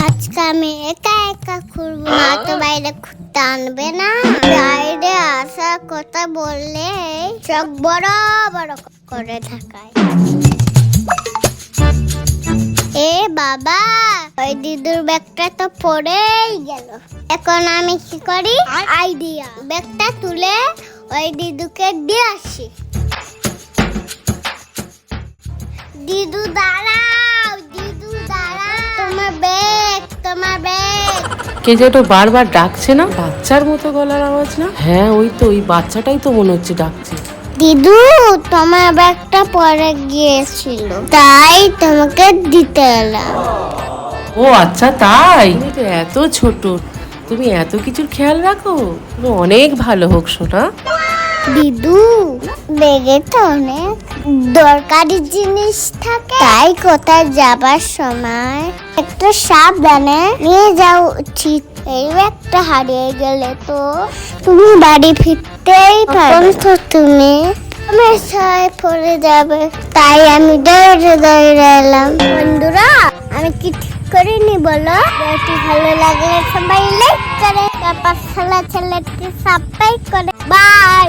আজকে আমি একা একা ঘুরবো, মা তো বাইরে ঘুরতে আনবে না। বাইরে আসার কথা বললে চোখ বড় বড় করে থাকায়। এ বাবা, ওই দিদুর ব্যাগটা তো পড়েই গেল। এখন আমি কি করি? আইডিয়া, ব্যাগটা তুলে ওই দিদুকে দিয়ে আসি। দিদু দাঁড়াও, দিদু দাঁড়াও, তোমার ব্যাগ, তোমার ব্যাগ। কে যেন বারবার ডাকছে না? বাচ্চার মতো গলার আওয়াজ না? হ্যাঁ, ওই তো ওই বাচ্চাটাই তো মনে হচ্ছে ডাকছে। দিদু, তোমার ব্যাগটা পড়ে গিয়েছিল, তাই তোমাকে দিতে এলাম। ও আচ্ছা, তাই? তুমি তো এত ছোট, তুমি এত কিছুর খেয়াল রাখো। তুমি অনেক ভালো হোক সোনা। দিদু, ব্যাগে তো অনেক দরকারি জিনিস থাকে, তাই কোথায় যাবার সময় একটু সাবধানে নিয়ে যাওয়া উচিত। এই ব্যাগটা হারিয়ে গেলে তো তুমি বাড়ি ফিরতেই পারবে তো, তুমি সমস্যায় পড়ে যাবে। তাই আমি দৌড়ে দৌড়ে এলাম। বন্ধুরা, আমি কি ঠিক করিনি বলো? ভিডিওটি ভালো লাগলে সবাই লাইক করে, তারপর ছেলেটি সাবস্ক্রাইব করে। বাই।